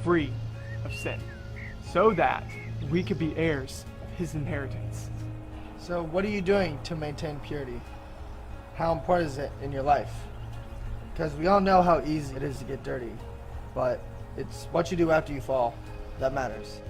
free of sin, so that we could be heirs of his inheritance. So what are you doing to maintain purity? How important is it in your life? Because we all know how easy it is to get dirty, but it's what you do after you fall that matters.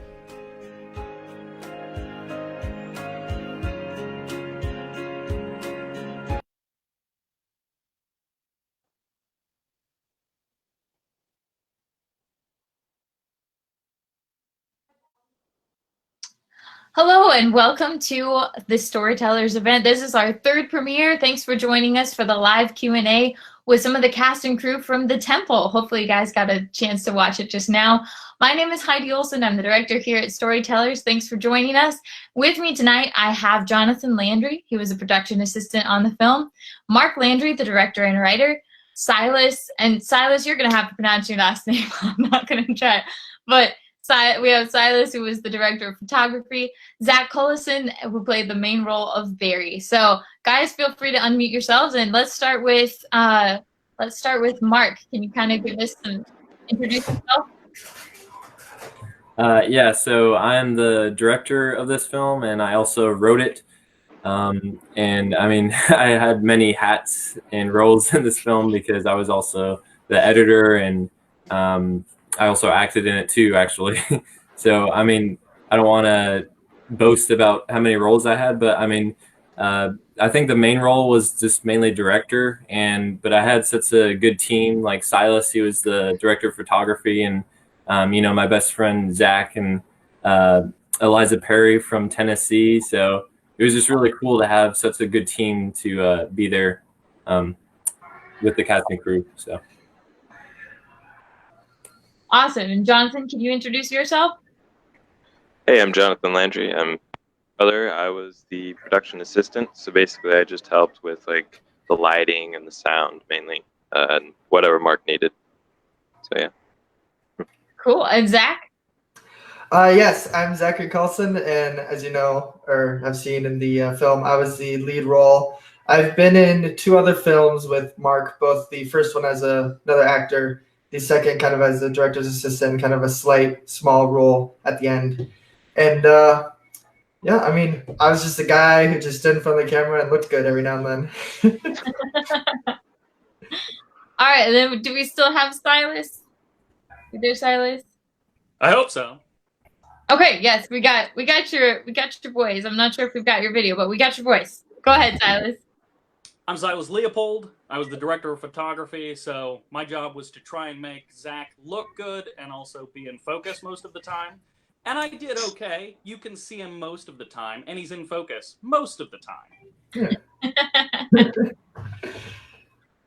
Hello and welcome to the Storytellers event. This is our third premiere. Thanks for joining us for the live Q&A with some of the cast and crew from The Temple. Hopefully you guys got a chance to watch it just now. My name is Heidi Olson. I'm the director here at Storytellers. Thanks for joining us. With me tonight, I have Jonathan Landry. He was a production assistant on the film. Mark Landry, the director and writer. Silas, you're going to have to pronounce your last name. I'm not going to try. But we have Silas, who was the director of photography. Zach Cullison, who played the main role of Barry. So, guys, feel free to unmute yourselves, and let's start with Mark. Can you kind of introduce yourself? Yeah, so I'm the director of this film, and I also wrote it. And I mean, I had many hats and roles in this film because I was also the editor, and I also acted in it too, actually. So, I mean, I don't want to boast about how many roles I had, but I mean, I think the main role was just mainly director, but I had such a good team. Like Silas, he was the director of photography, and my best friend Zach and Eliza Perry from Tennessee. So it was just really cool to have such a good team to be there with the cast and crew. So. Awesome. And Jonathan, can you introduce yourself? Hey, I'm Jonathan Landry. I'm brother. I was the production assistant. So basically I just helped with like the lighting and the sound mainly, and whatever Mark needed. So yeah. Cool. And Zach? Yes, I'm Zachary Carlson, and as you know, or have seen in the film, I was the lead role. I've been in 2 other films with Mark, both the first one as another actor, the second kind of as the director's assistant, kind of a slight, small role at the end. And yeah, I mean, I was just a guy who just stood in front of the camera and looked good every now and then. All right, and then do we still have Silas? Is there Silas? I hope so. Okay, yes, we got your voice. I'm not sure if we've got your video, but we got your voice. Go ahead, Silas. I'm Silas Leopold. I was the director of photography, so my job was to try and make Zach look good and also be in focus most of the time. And I did okay. You can see him most of the time, and he's in focus most of the time.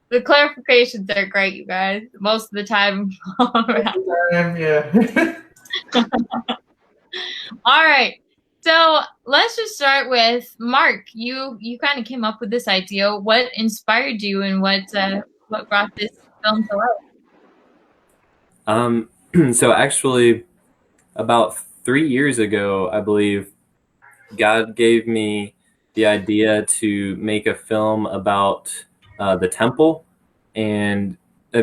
The clarifications are great, you guys. Most of the time. Yeah. All right. So let's just start with Mark. You kind of came up with this idea. What inspired you, and what brought this film to life? So actually, about 3 years ago, I believe, God gave me the idea to make a film about the temple, and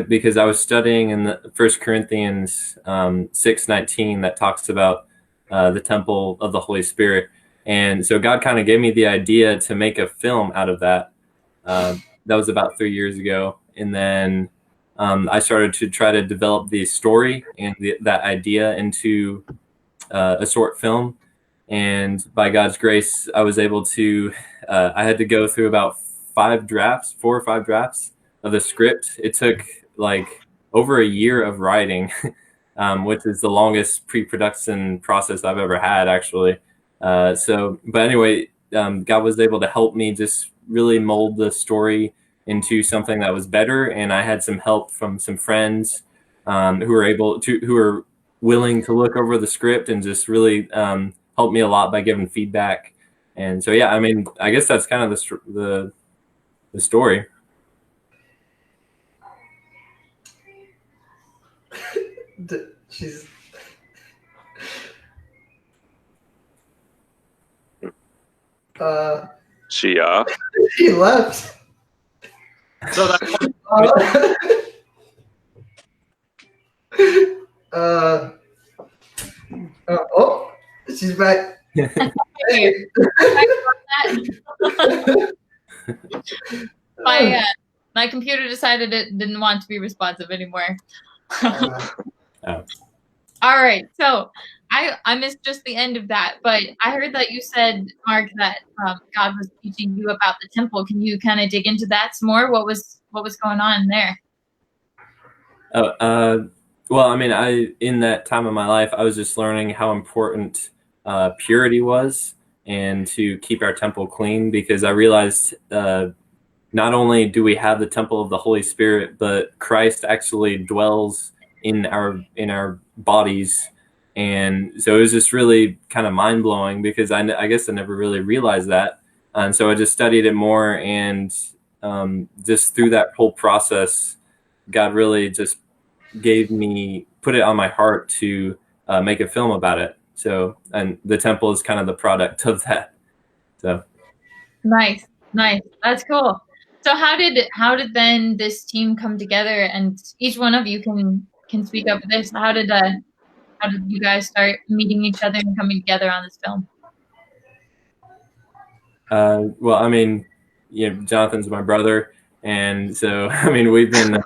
because I was studying in the 1 Corinthians 6:19 that talks about the temple of the Holy Spirit. And so God kind of gave me the idea to make a film out of that. That was about 3 years ago. And then I started to try to develop the story and that idea into a short film. And by God's grace, I was able to, I had to go through about 4 or 5 drafts of the script. It took like over a year of writing, which is the longest pre-production process I've ever had, actually. But anyway, God was able to help me just really mold the story into something that was better. And I had some help from some friends who were willing to look over the script and just really help me a lot by giving feedback. And so, yeah, I mean, I guess that's kind of the story. She's She she left. So that She's back. Hey. My computer decided it didn't want to be responsive anymore. Oh. All right, so I missed just the end of that, but I heard that you said, Mark, that God was teaching you about the temple. Can you kind of dig into that some more? What was going on there? Well, I mean, in that time of my life, I was just learning how important purity was, and to keep our temple clean, because I realized not only do we have the temple of the Holy Spirit, but Christ actually dwells in our bodies. And so it was just really kind of mind blowing, because I guess I never really realized that. And so I just studied it more, and just through that whole process, God really just put it on my heart to make a film about it. So, and the temple is kind of the product of that. So Nice. That's cool. So how did then this team come together? And each one of you can speak up for this. How did you guys start meeting each other and coming together on this film? well, I mean, Jonathan's my brother, and so I mean, we've been.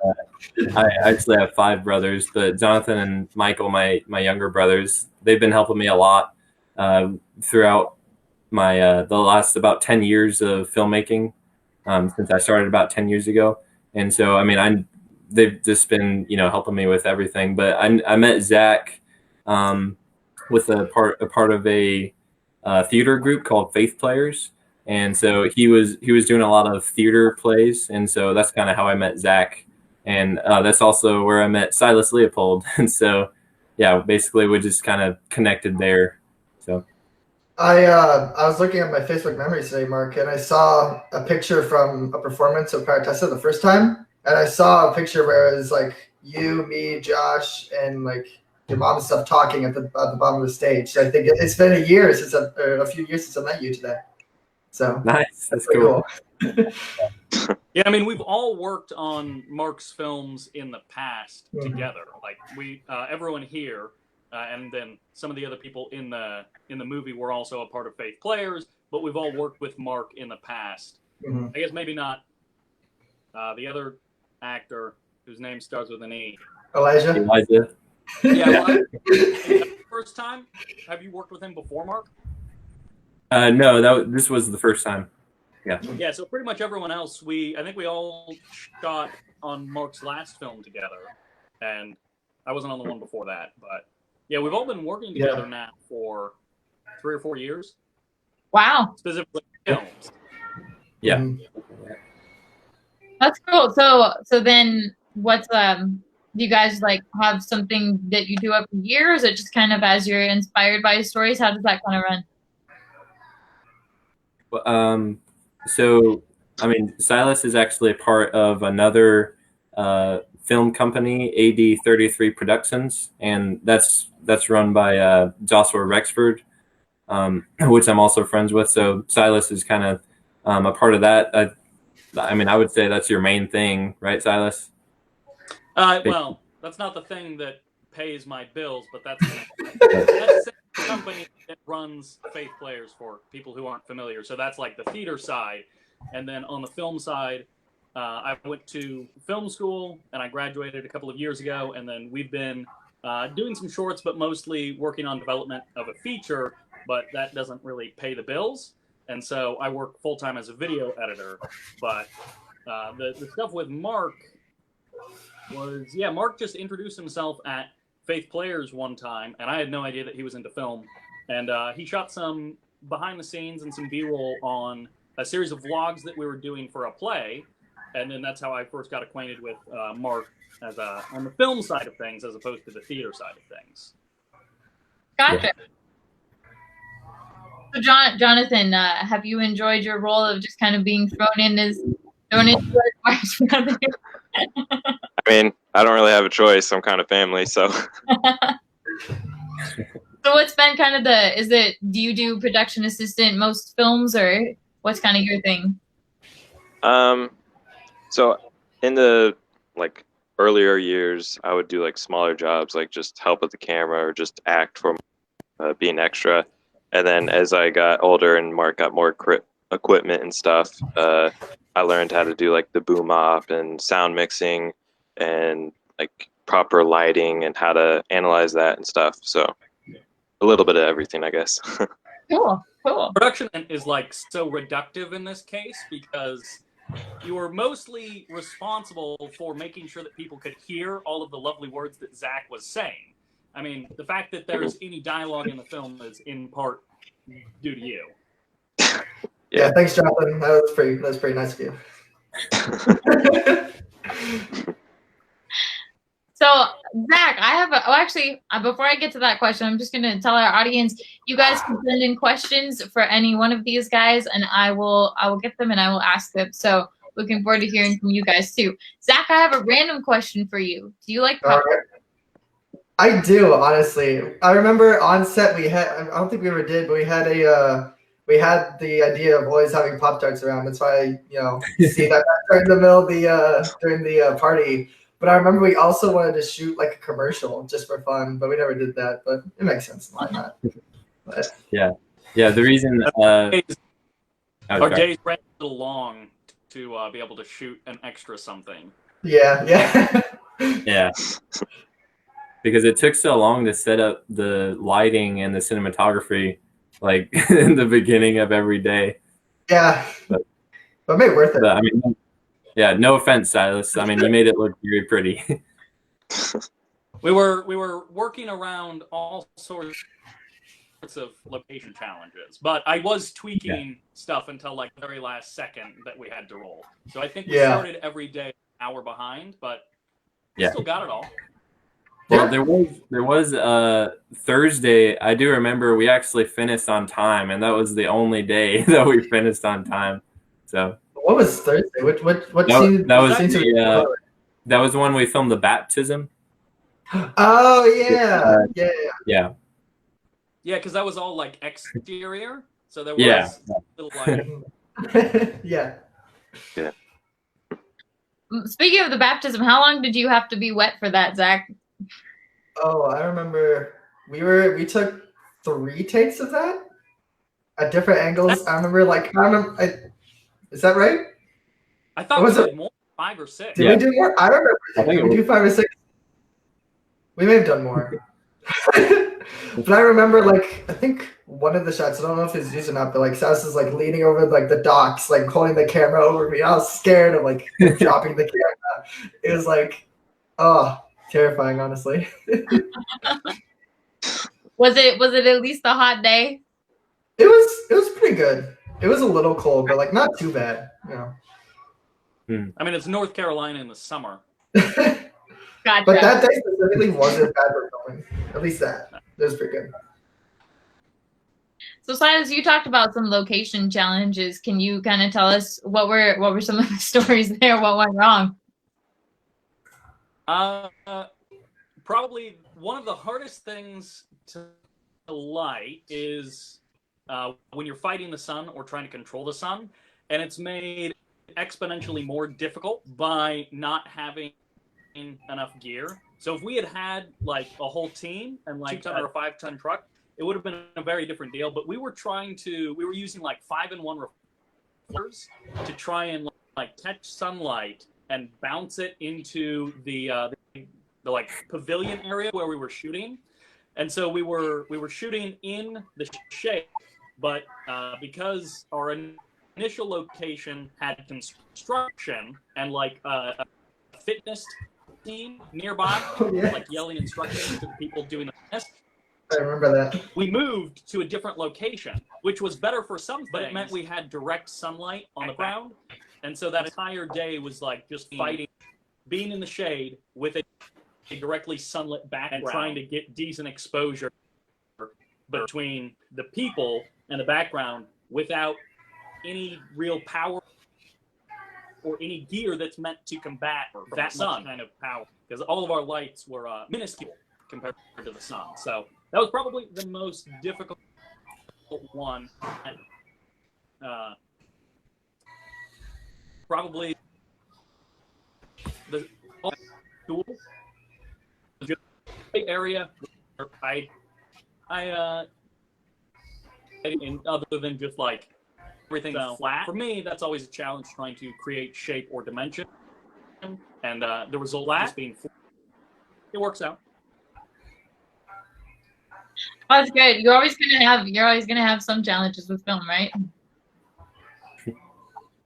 I actually have 5 brothers, but Jonathan and Michael, my younger brothers, they've been helping me a lot throughout my the last about 10 years of filmmaking, since I started about 10 years ago. And so, I mean, they've just been, helping me with everything. But I met Zach with a part of a theater group called Faith Players. And so he was doing a lot of theater plays. And so that's kind of how I met Zach. And that's also where I met Silas Leopold. And so, yeah, basically we just kind of connected there. So I was looking at my Facebook memories today, Mark, and I saw a picture from a performance of Paratessa the first time, and I saw a picture where it was like you, me, Josh, and like your mom and stuff talking at the bottom of the stage. So I think it's been a few years since I met you today. So nice, that's cool. Yeah, I mean, we've all worked on Mark's films in the past together. Like everyone here, and then some of the other people in the movie were also a part of Faith Players. But we've all worked with Mark in the past. I guess maybe not the other actor whose name starts with an E. Elijah. Yeah. First time? Have you worked with him before, Mark? No, this was the first time. Yeah, so pretty much everyone else, I think we all shot on Mark's last film together, and I wasn't on the one before that, but yeah, we've all been working together now for 3 or 4 years. Wow. Specifically films. Yeah. That's cool. So then what's do you guys like have something that you do every year, or is it just kind of as you're inspired by stories? How does that kind of run? Well, so, I mean, Silas is actually a part of another film company, AD33 Productions, and that's run by Joshua Rexford, which I'm also friends with. So Silas is kind of a part of that. I mean, I would say that's your main thing, right, Silas? Well, that's not the thing that pays my bills, but that's the company that runs Faith Players for people who aren't familiar. So that's like the theater side. And then on the film side, I went to film school and I graduated a couple of years ago. And then we've been doing some shorts, but mostly working on development of a feature, but that doesn't really pay the bills. And so I work full time as a video editor. But the stuff with Mark was, Mark just introduced himself at Faith Players one time, and I had no idea that he was into film. And he shot some behind the scenes and some B-roll on a series of vlogs that we were doing for a play. And then that's how I first got acquainted with Mark as on the film side of things as opposed to the theater side of things. Gotcha. So Jonathan, have you enjoyed your role of just kind of being thrown into Mark's brother? I mean, I don't really have a choice. I'm kind of family, so. So what's been kind of do you do production assistant most films, or what's kind of your thing? So in the earlier years, I would do smaller jobs, like just help with the camera or just act for being extra. And then as I got older and Mark got more equipment and stuff, I learned how to do like the boom op and sound mixing and like proper lighting and how to analyze that and stuff. So a little bit of everything, I guess. Cool. Production is like so reductive in this case because you were mostly responsible for making sure that people could hear all of the lovely words that Zach was saying. I mean, the fact that there's any dialogue in the film is in part due to you. Yeah, thanks, Jonathan. That was pretty nice of you. So, Zach, I have before I get to that question, I'm just going to tell our audience, you guys can send in questions for any one of these guys, and I will get them and I will ask them. So, looking forward to hearing from you guys too. Zach, I have a random question for you. Do you like pop? Right. I do, honestly. I remember on set I don't think we ever did, but we had the idea of always having Pop-Tarts around. That's why see that during the middle of during the party. But I remember we also wanted to shoot like a commercial just for fun, but we never did that. But it makes sense. Why not? But, yeah. The reason our days ran a little long to be able to shoot an extra something. Yeah. Yeah. Because it took so long to set up the lighting and the cinematography, like in the beginning of every day. Yeah. But it made it worth it. But, I mean, yeah, no offense, Silas. I mean, you made it look very pretty. We were working around all sorts of location challenges, but I was tweaking stuff until like the very last second that we had to roll. So I think we started every day an hour behind, but we still got it all. Well, there was Thursday. I do remember we actually finished on time, and that was the only day that we finished on time. So what was Thursday? What that was when we filmed the baptism. Oh yeah. Yeah. Yeah, because that was all like exterior, so there was little like yeah. Speaking of the baptism, how long did you have to be wet for that, Zach? Oh, I remember we took 3 takes of that at different angles. Is that right? I thought we did more, 5 or 6. Did we do more? I don't remember. Did we do 5 or 6? We may have done more. But I remember, like, I think one of the shots, I don't know if it's used or not, but like Sass is like leaning over like the docks, like holding the camera over me. I was scared of like dropping the camera. It was like, terrifying, honestly. Was it at least a hot day? It was pretty good. It was a little cold, but like not too bad. I mean, it's North Carolina in the summer. Gotcha. But that day specifically wasn't bad for filming. At least that. It was pretty good. So Silas, you talked about some location challenges. Can you kind of tell us what were some of the stories there? What went wrong? Probably one of the hardest things to light is when you're fighting the sun or trying to control the sun, and it's made exponentially more difficult by not having enough gear. So if we had like a whole team and like 2-ton or a 5-ton truck, it would have been a very different deal. But we were using like 5-in-1 reflectors to try and like catch sunlight and bounce it into the like pavilion area where we were shooting. And so we were shooting in the shade, but because our initial location had construction and like a fitness team nearby, like yelling instructions to the people doing the fitness. I remember that. We moved to a different location, which was better for some things, but it meant we had direct sunlight on the ground. And so that entire day was like just fighting, being in the shade with a directly sunlit background and trying to get decent exposure between the people and the background without any real power or any gear that's meant to combat that sun kind of power, because all of our lights were minuscule compared to the sun. So that was probably the most difficult one. Probably the school area where I and other than just like everything flat. For me, that's always a challenge trying to create shape or dimension, and the result just being flat. It works out. Oh, that's good. You're always gonna have some challenges with film, right?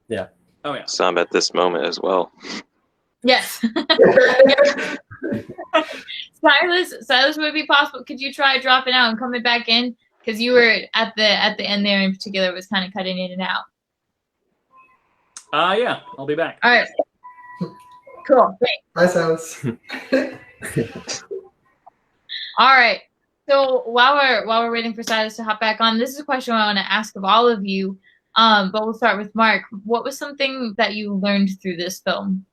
Yeah. Oh yeah. Some at this moment as well. Yes. Silas, would it be possible? Could you try dropping out and coming back in? Because you were at the end there in particular, it was kind of cutting in and out. Yeah, I'll be back. All right. Cool. Great. Bye, Silas. All right. So while we're waiting for Silas to hop back on, this is a question I want to ask of all of you. But we'll start with Mark. What was something that you learned through this film?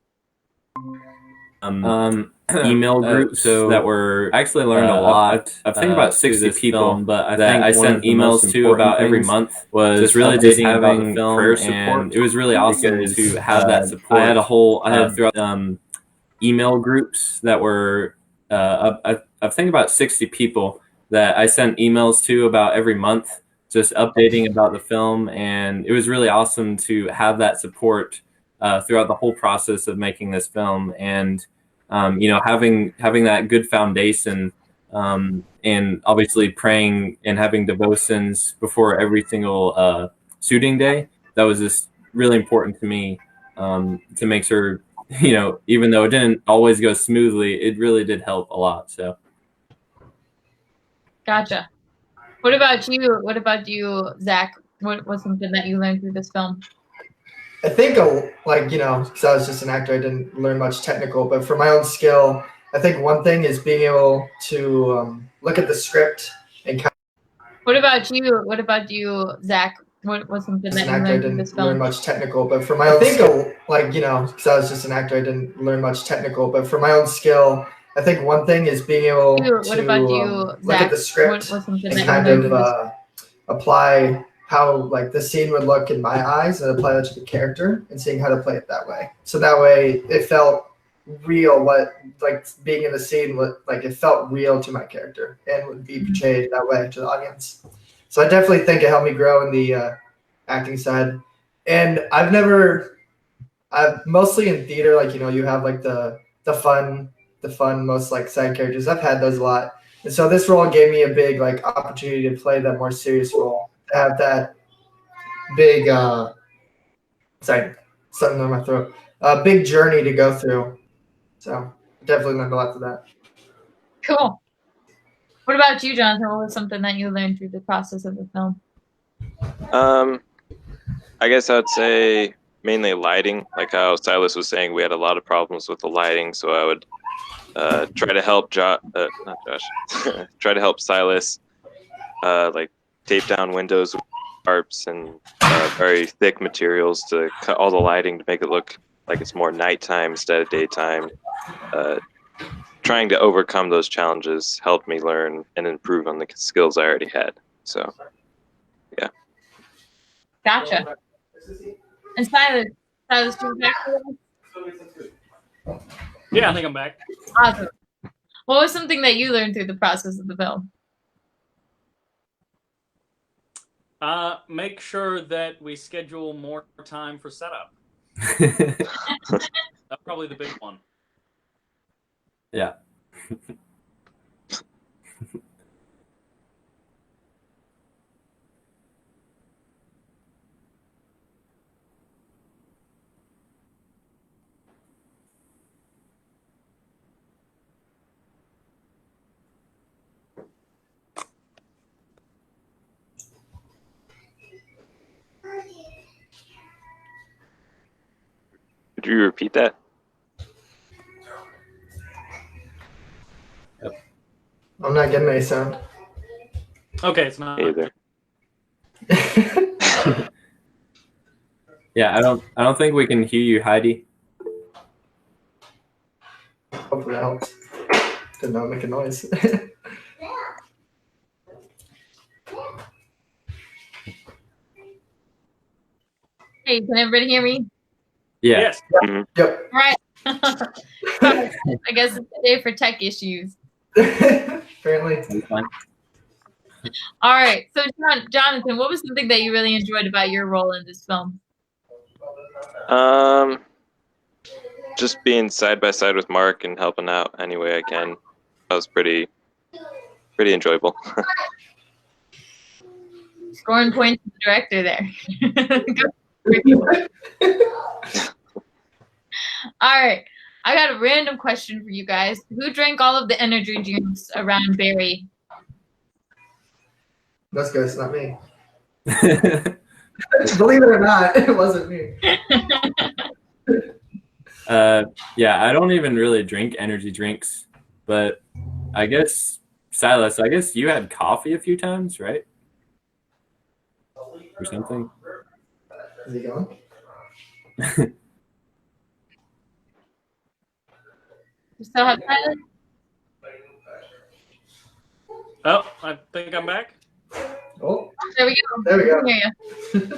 Email groups that were actually learned a lot. I think about 60 people, but I sent emails to about every month was just really just having prayer support. It was really awesome to have that support. I had throughout email groups that were I think about 60 people that I sent emails to about every month, just updating about the film, and it was really awesome to have that support throughout the whole process of making this film, and having that good foundation, and obviously praying and having devotions before every single shooting day. That was just really important to me, to make sure, even though it didn't always go smoothly, it really did help a lot. So. Gotcha. What about you, Zach? What was something that you learned through this film? I think, because I was just an actor, I didn't learn much technical, but for my own skill, I think one thing is being able to look at the script and kind of. What about you, Zach? What was something that you learned through this film? Learn much technical, but for my own skill, because I was just an actor, I didn't learn much technical, but for my own skill, I think one thing is being able to look at the script and kind of apply how the scene would look in my eyes and apply that to the character and seeing how to play it that way. So that way it felt real, being in the scene, it felt real to my character and would be portrayed that way to the audience. So I definitely think it helped me grow in the acting side. And I've mostly in theater, you have the fun, most side characters. I've had those a lot. And so this role gave me a big opportunity to play that more serious role, to have that big, something in my throat, big journey to go through. So definitely learned a lot from that. Cool. What about you, Jonathan? What was something that you learned through the process of the film? I guess I'd say mainly lighting. Like how Silas was saying, we had a lot of problems with the lighting, so I would try to help try to help Silas, tape down windows with tarps and very thick materials to cut all the lighting to make it look like it's more nighttime instead of daytime. Trying to overcome those challenges helped me learn and improve on the skills I already had. So, yeah. Gotcha. And Silas, you back? Yeah, I think I'm back. Awesome. What was something that you learned through the process of the film? Make sure that we schedule more time for setup. That's probably the big one. Yeah. Could you repeat that? I'm not getting any sound. Okay, it's not Either. Yeah, I don't think we can hear you, Heidi. Hopefully that helps. Did not make a noise. Hey, can everybody hear me? Yeah. Yes. Mm-hmm. Yep. Right. I guess it's a day for tech issues. Apparently. That's fine. All right. So, Jonathan, what was something that you really enjoyed about your role in this film? Just being side by side with Mark and helping out any way I can. That was pretty enjoyable. Scoring points to the director there. All right. I got a random question for you guys. Who drank all of the energy drinks around Barry? That's good. It's not me. Believe it or not, it wasn't me. Yeah, I don't even really drink energy drinks, but I guess, Silas, I guess you had coffee a few times, right? Or something? Is he going? You still have Silas? Oh, I think I'm back. Oh, There we go. there we go. Hear you.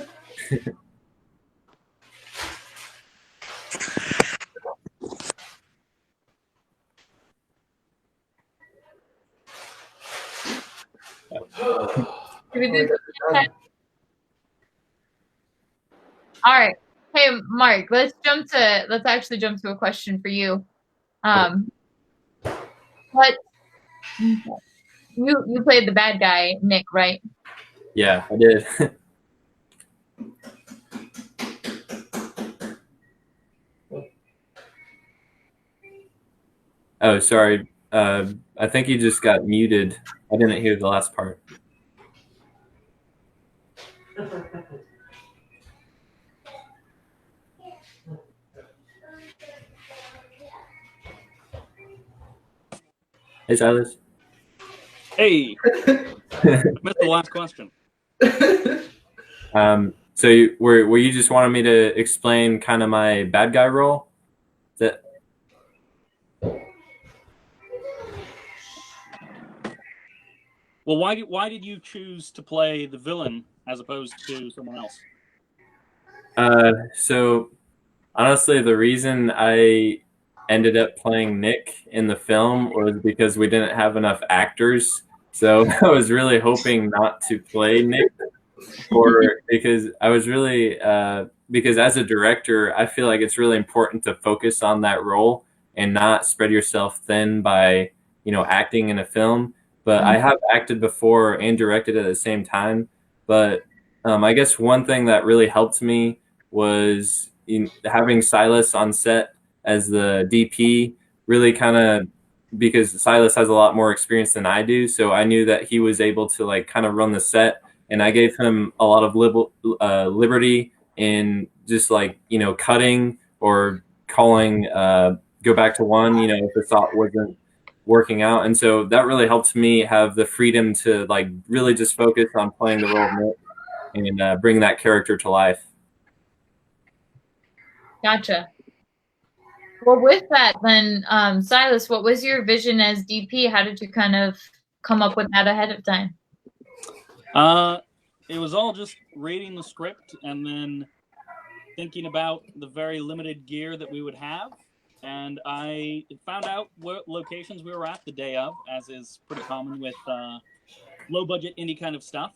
Should we do this? All right. Hey, Mark, let's actually jump to a question for you. What you played the bad guy, Nick, right? Yeah, I did. Oh, sorry. I think you just got muted. I didn't hear the last part. Hey, Silas. Hey, I missed the last question. So were you just wanting me to explain kind of my bad guy role? That Well, why did you choose to play the villain as opposed to someone else? So honestly, the reason I ended up playing Nick in the film was because we didn't have enough actors. So I was really hoping not to play Nick, or because I was really because as a director, I feel like it's really important to focus on that role and not spread yourself thin by acting in a film. But I have acted before and directed at the same time. But I guess one thing that really helped me was having Silas on set as the DP. Really kind of because Silas has a lot more experience than I do, so I knew that he was able to like kind of run the set, and I gave him a lot of liberty in just like cutting or calling go back to one if the thought wasn't working out. And so that really helped me have the freedom to like really just focus on playing the role of Nick and bring that character to life. Gotcha. Well, with that, then, Silas, what was your vision as DP? How did you kind of come up with that ahead of time? It was all just reading the script and then thinking about the very limited gear that we would have. And I found out what locations we were at the day of, as is pretty common with low-budget indie kind of stuff.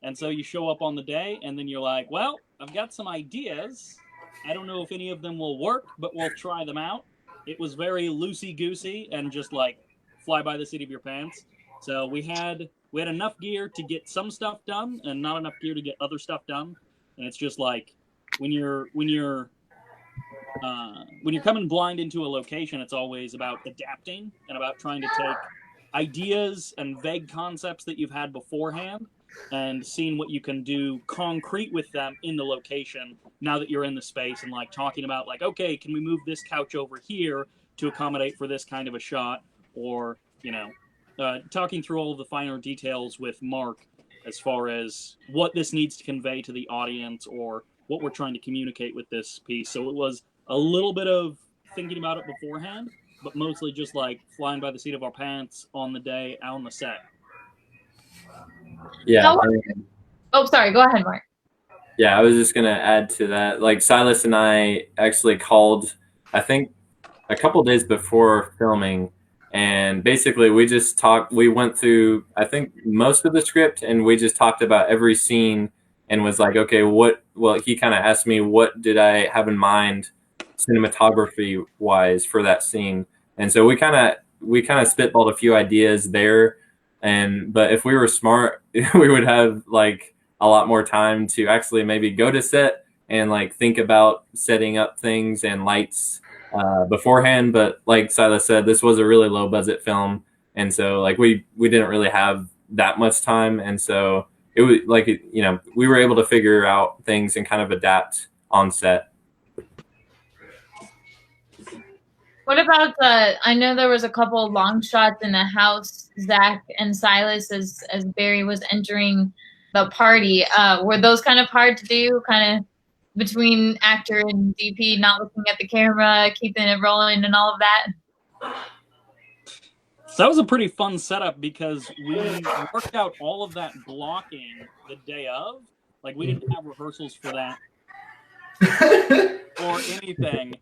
And so you show up on the day, and then you're like, well, I've got some ideas. I don't know if any of them will work, but we'll try them out. It was very loosey-goosey and just like fly by the seat of your pants. So we had enough gear to get some stuff done and not enough gear to get other stuff done. And it's just like when you're coming blind into a location, it's always about adapting and about trying to take ideas and vague concepts that you've had beforehand and seeing what you can do concrete with them in the location now that you're in the space, and like talking about like, okay, can we move this couch over here to accommodate for this kind of a shot, or talking through all of the finer details with Mark as far as what this needs to convey to the audience or what we're trying to communicate with this piece. So it was a little bit of thinking about it beforehand, but mostly just like flying by the seat of our pants on the day out on the set. Yeah. Oh, sorry. Go ahead, Mark. Yeah, I was just going to add to that. Like Silas and I actually called, I think a couple days before filming, And basically we just talked. We went through, I think, most of the script, and we just talked about every scene and was like, okay, well, he kind of asked me what did I have in mind cinematography wise for that scene. And so we kind of spitballed a few ideas there. But if we were smart, we would have like a lot more time to actually maybe go to set and like think about setting up things and lights beforehand. But like Silas said, this was a really low budget film, and so like we didn't really have that much time, and so it was like, you know, we were able to figure out things and kind of adapt on set. What about I know there was a couple of long shots in the house, Zach and Silas, as Barry was entering the party. Were those kind of hard to do, kind of between actor and DP, not looking at the camera, keeping it rolling and all of that? So that was a pretty fun setup because we worked out all of that blocking the day of. Like, we didn't have rehearsals for that or anything.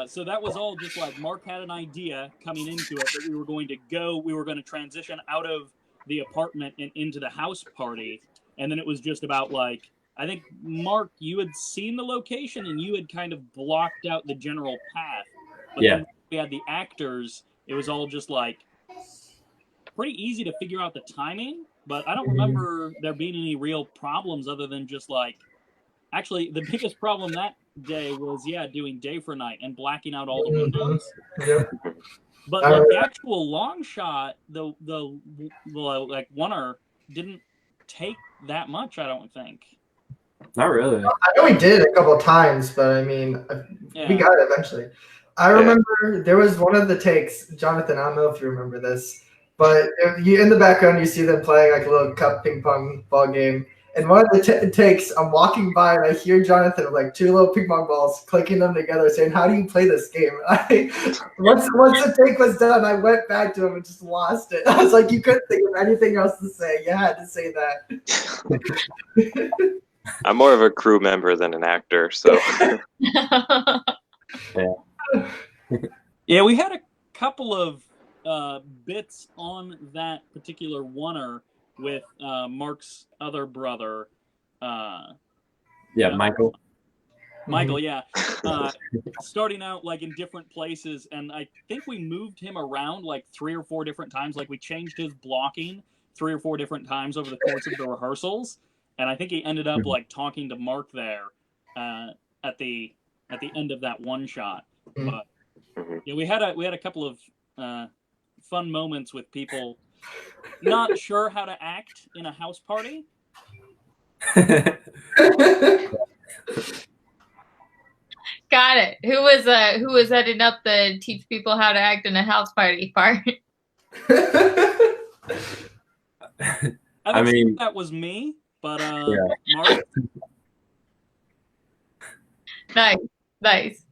So that was all just like Mark had an idea coming into it that we were going to transition out of the apartment and into the house party. And then it was just about like, I think, Mark, you had seen the location and you had kind of blocked out the general path. But then we had the actors. It was all just like pretty easy to figure out the timing. But I don't remember there being any real problems other than just like, actually, the biggest problem that day was, doing day for night and blacking out all the windows. But like, the actual long shot, the like oneer didn't take that much, I don't think. Not really. I know we did a couple of times, but I mean, we got it eventually. I remember there was one of the takes, Jonathan, I don't know if you remember this, but in the background you see them playing like a little cup ping pong ball game. And one of the takes, I'm walking by and I hear Jonathan with like two little ping pong balls, clicking them together, saying, "How do you play this game?" Once the take was done, I went back to him and just lost it. I was like, you couldn't think of anything else to say. You had to say that. I'm more of a crew member than an actor, so. Yeah, we had a couple of bits on that particular oneer with Mark's other brother. Michael. Michael, starting out like in different places, and I think we moved him around like 3 or 4 different times. Like, we changed his blocking 3 or 4 different times over the course of the rehearsals, and I think he ended up like talking to Mark there at the end of that one shot. But yeah, we had a couple of fun moments with people not sure how to act in a house party. Got it. Who was heading up the teach people how to act in a house party part? I mean, that was me, but Mark. Nice.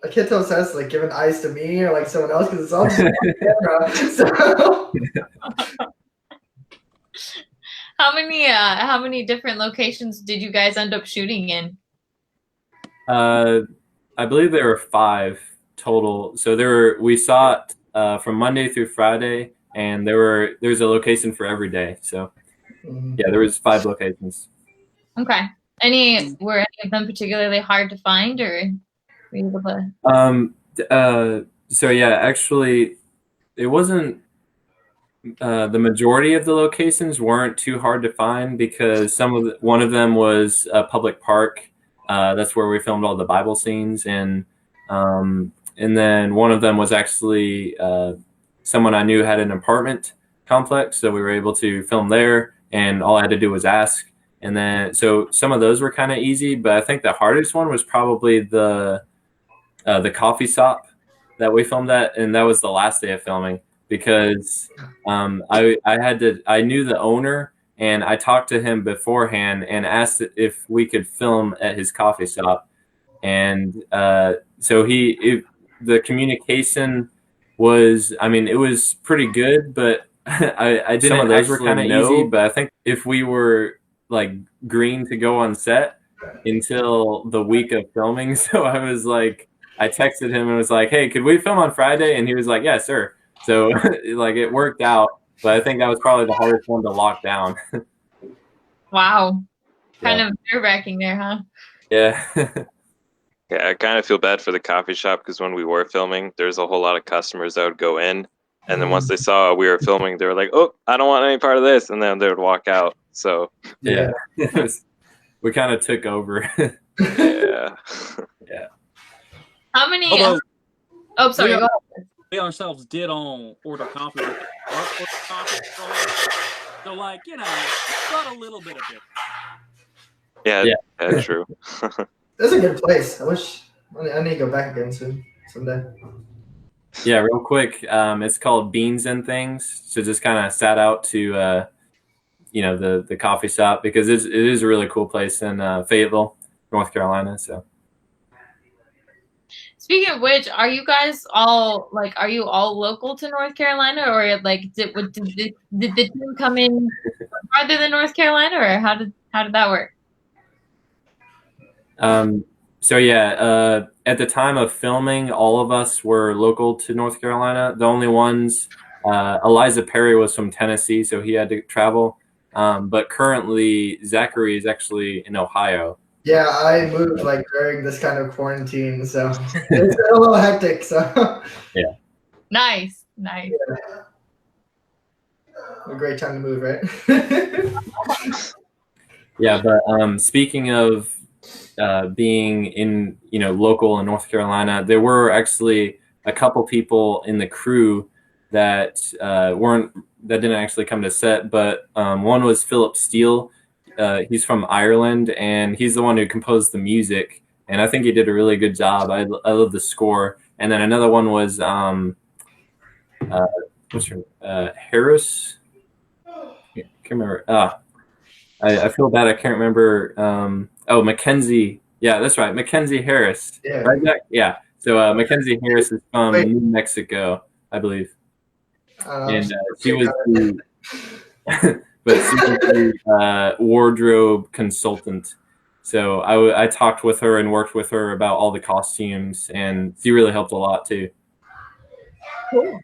I can't tell if that's like giving eyes to me or like someone else because it's all just on camera. So. How many different locations did you guys end up shooting in? I believe there were 5 total. So we shot from Monday through Friday, and there's a location for every day. So there was 5 locations. Okay. Were any of them particularly hard to find, or were you able to? Actually, it wasn't. The majority of the locations weren't too hard to find because one of them was a public park. That's where we filmed all the Bible scenes, and then one of them was actually someone I knew had an apartment complex, so we were able to film there, and all I had to do was ask. And then, so some of those were kind of easy, but I think the hardest one was probably the coffee shop that we filmed at, and that was the last day of filming because I knew the owner, and I talked to him beforehand and asked if we could film at his coffee shop, and so the communication was, I mean, it was pretty good, but I didn't. Some of those were kind of easy, but I think if we were like green to go on set until the week of filming, so I was like, I texted him and was like, "Hey, could we film on Friday?" And he was like, "Yeah, sir." So like it worked out, but I think that was probably the hardest one to lock down. Wow. Kind Yeah. of nerve-wracking there, huh? Yeah. Yeah, I kind of feel bad for the coffee shop because when we were filming, there's a whole lot of customers that would go in, and then once they saw we were filming, they were like, "Oh, I don't want any part of this," and then they would walk out. So Yeah. We kind of took over. yeah. Yeah. How many? Although Oh, sorry. Go ahead. we ourselves did all order coffee. Order coffee. So like, you know, it's got a little bit of it. Yeah, true. That's a good place. I need to go back again soon, someday. Yeah, real quick. It's called Beans and Things. So just kind of sat out to, the coffee shop because it is a really cool place in Fayetteville, North Carolina. So. Speaking of which, are you guys all local to North Carolina, or like did the team come in farther than North Carolina, or how did that work? So yeah, at the time of filming, all of us were local to North Carolina. The only ones, Eliza Perry was from Tennessee, so he had to travel. But currently, Zachary is actually in Ohio. Yeah, I moved like during this kind of quarantine, so it's been a little hectic. So Yeah. Nice. A great time to move, right? Yeah, but speaking of being in local in North Carolina, there were actually a couple people in the crew that didn't actually come to set, but one was Philip Steele. He's from Ireland, and he's the one who composed the music, and I think he did a really good job. I love the score. And then another one was what's her Harris? I can't remember. I feel bad. I can't remember. Mackenzie. Yeah, that's right. Mackenzie Harris. Yeah. Right, Jack? Yeah. So Mackenzie Harris is from New Mexico, I believe. And she was the, but she was the wardrobe consultant. So I talked with her and worked with her about all the costumes, and she really helped a lot too. Cool.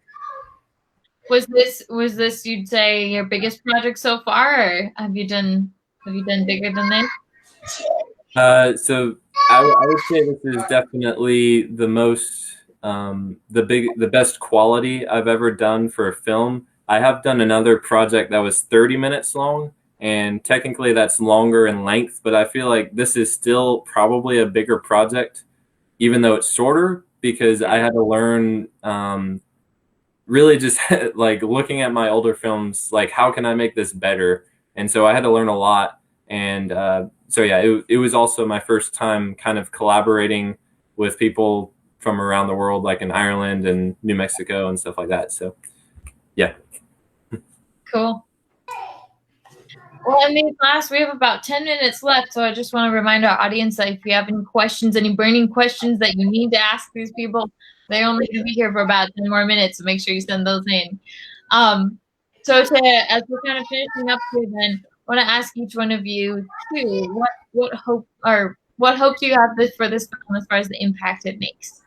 Was this you'd say your biggest project so far, or have you done bigger than this? So I would say this is definitely the most the best quality I've ever done for a film. I have done another project that was 30 minutes long, and technically that's longer in length, but I feel like this is still probably a bigger project, even though it's shorter, because I had to learn really just like looking at my older films, like how can I make this better? And so I had to learn a lot. And so yeah, it was also my first time kind of collaborating with people from around the world, like in Ireland and New Mexico and stuff like that. So yeah. Cool. Well, we have about 10 minutes left, so I just want to remind our audience that if you have any questions, any burning questions that you need to ask these people, they're only going to be here for about 10 more minutes, so make sure you send those in. So as we're kind of finishing up here, then I want to ask each one of you too, what hope do you have for this film as far as the impact it makes?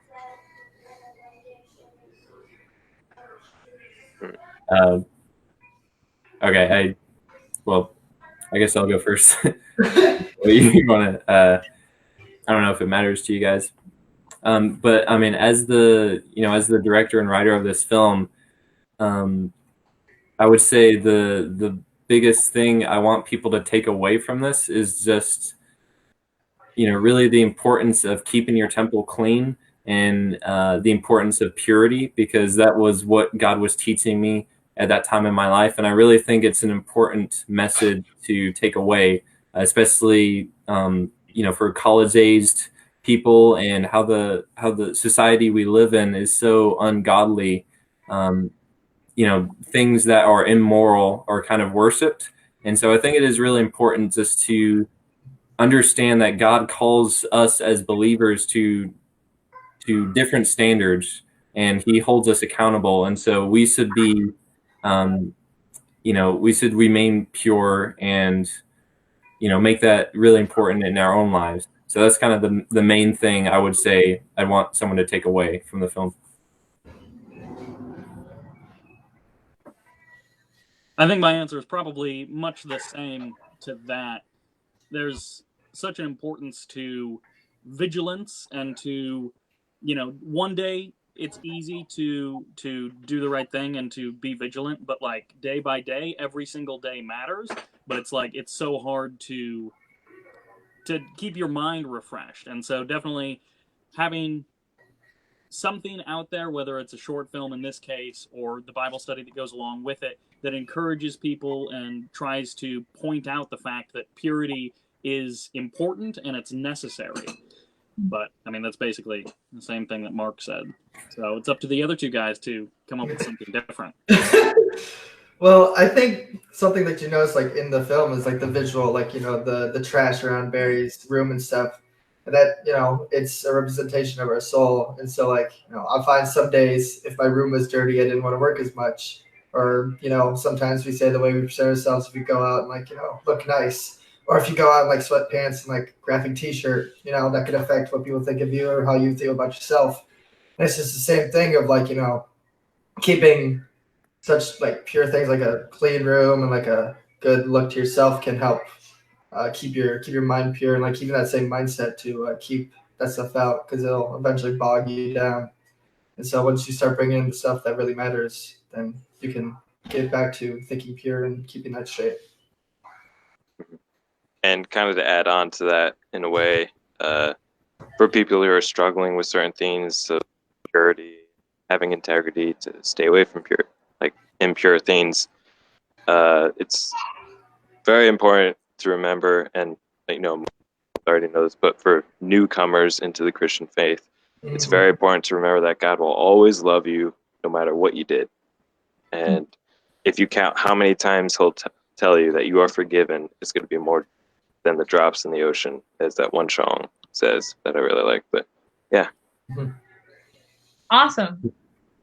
Okay, I guess I'll go first. You want to? I don't know if it matters to you guys, but I mean, as the director and writer of this film, I would say the biggest thing I want people to take away from this is just really the importance of keeping your temple clean and the importance of purity, because that was what God was teaching me at that time in my life. And I really think it's an important message to take away, especially, for college-aged people, and how the society we live in is so ungodly. Things that are immoral are kind of worshipped. And so I think it is really important just to understand that God calls us as believers to different standards, and he holds us accountable. And so we should be, we should remain pure and, make that really important in our own lives. So that's kind of the main thing I would say I want someone to take away from the film. I think my answer is probably much the same to that. There's such an importance to vigilance and to, one day it's easy to do the right thing and to be vigilant, but like day by day, every single day matters. But it's like it's so hard to keep your mind refreshed. And so definitely having something out there, whether it's a short film in this case or the Bible study that goes along with it, that encourages people and tries to point out the fact that purity is important and it's necessary. But I mean, that's basically the same thing that Mark said. So it's up to the other two guys to come up with something different. Well, I think something that you notice like in the film is like the visual, like, the trash around Barry's room and stuff. And that, it's a representation of our soul. And so like, I find some days if my room was dirty, I didn't want to work as much. Or, sometimes we say the way we present ourselves, if we go out and like, look nice. Or if you go out in like sweatpants and like graphic t-shirt, that could affect what people think of you or how you feel about yourself. And it's just the same thing of like, keeping such like pure things like a clean room and like a good look to yourself can help keep your mind pure and like keeping that same mindset to keep that stuff out, because it'll eventually bog you down. And so once you start bringing in the stuff that really matters, then you can get back to thinking pure and keeping that straight. And kind of to add on to that in a way, for people who are struggling with certain things, so purity, having integrity, to stay away from impure things, it's very important to remember, and I already know this, but for newcomers into the Christian faith, it's very important to remember that God will always love you no matter what you did. And if you count how many times he'll tell you that you are forgiven, it's going to be more than the drops in the ocean, as that one song says that I really like. But yeah. Awesome.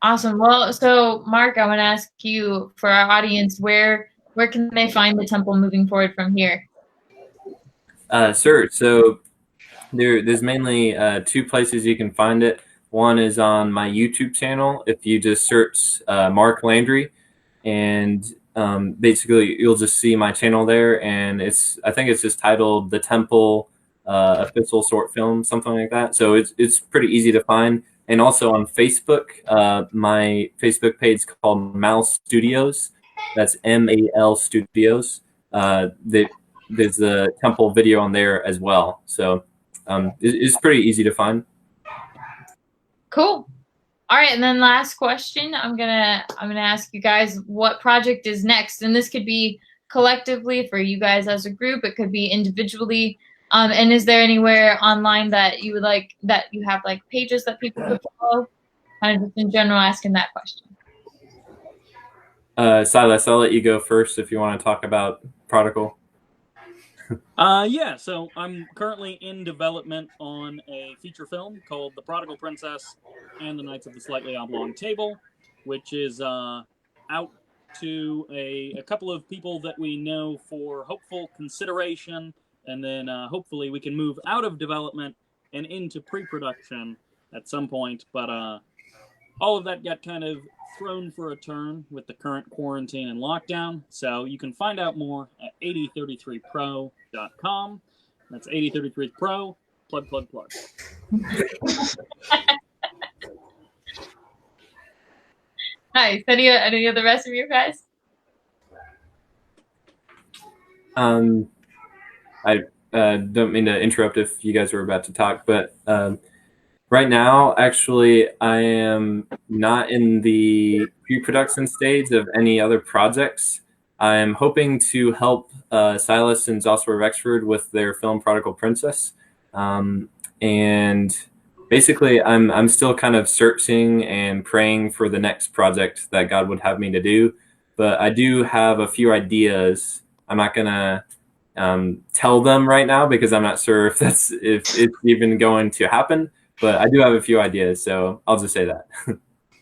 Well, so Mark, I want to ask you, for our audience, where can they find the temple moving forward from here? Sure. So there's mainly two places you can find it. One is on my YouTube channel. If you just search Mark Landry, and basically you'll just see my channel there, and I think it's just titled The Temple Official Short Film, something like that. So it's pretty easy to find. And also on Facebook, my Facebook page is called Mal Studios. That's MAL Studios. There's a temple video on there as well. So it's pretty easy to find. Cool. All right, and then last question, I'm gonna ask you guys what project is next, and this could be collectively for you guys as a group. It could be individually. And is there anywhere online that you would like, that you have like pages that people could follow? Kind of just in general asking that question. Silas, I'll let you go first if you want to talk about Prodigal. Yeah, so I'm currently in development on a feature film called The Prodigal Princess and the Knights of the Slightly Oblong Table, which is out to a couple of people that we know for hopeful consideration, and then hopefully we can move out of development and into pre-production at some point. But all of that got kind of thrown for a turn with the current quarantine and lockdown. So you can find out more at 8033pro.com. That's 8033pro. Plug. Nice. Any of the rest of you guys? I don't mean to interrupt if you guys were about to talk, but right now, actually, I am not in the pre-production stage of any other projects. I'm hoping to help Silas and Joshua Rexford with their film Prodigal Princess. And basically, I'm still kind of searching and praying for the next project that God would have me to do. But I do have a few ideas. I'm not going to tell them right now because I'm not sure if it's even going to happen. But I do have a few ideas, so I'll just say that.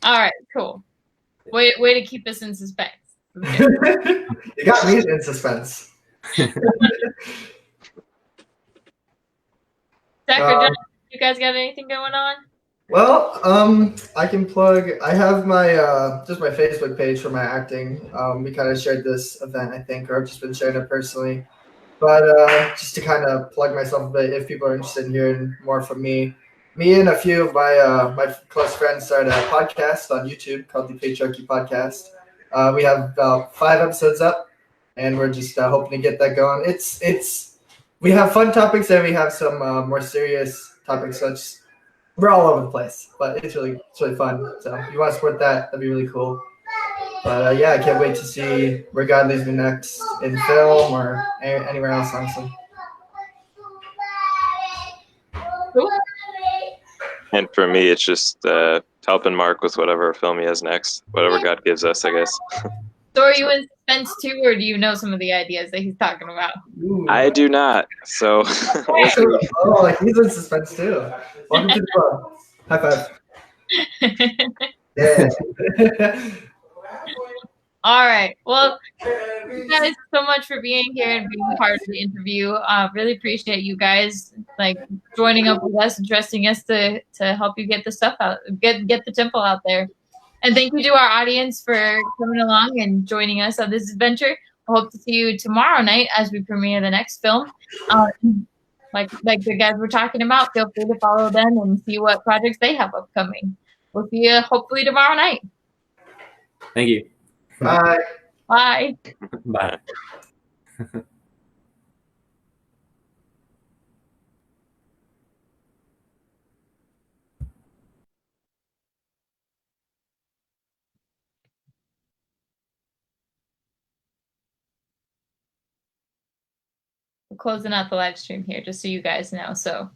All right, cool. Way to keep us in suspense. You got me in suspense. Zach or Um, John, you guys got anything going on? Well, I can plug. I have my just my Facebook page for my acting. We kind of shared this event, I think, or I've just been sharing it personally. But just to kind of plug myself a bit, if people are interested in hearing more from me and a few of my close friends started a podcast on YouTube called the Patriarchy Podcast. We have about 5 episodes up, and we're just hoping to get that going. It's we have fun topics and we have some more serious topics. So we're all over the place, but it's really fun. So if you want to support that, that'd be really cool. But yeah, I can't wait to see where God leads me next in film or anywhere else, honestly. Cool. And for me, it's just helping Mark with whatever film he has next, whatever God gives us, I guess. So are you in suspense too, or do you know some of the ideas that he's talking about? Ooh. I do not. So we'll see. Oh, like he's in suspense too. Welcome to the club. High five. Yeah. All right. Well, thank you guys so much for being here and being part of the interview. Really appreciate you guys like joining up with us and trusting us to help you get the stuff out, get the temple out there. And thank you to our audience for coming along and joining us on this adventure. I hope to see you tomorrow night as we premiere the next film. Like the guys were talking about, feel free to follow them and see what projects they have upcoming. We'll see you hopefully tomorrow night. Thank you. Bye. Bye. Bye. We're closing out the live stream here, just so you guys know. So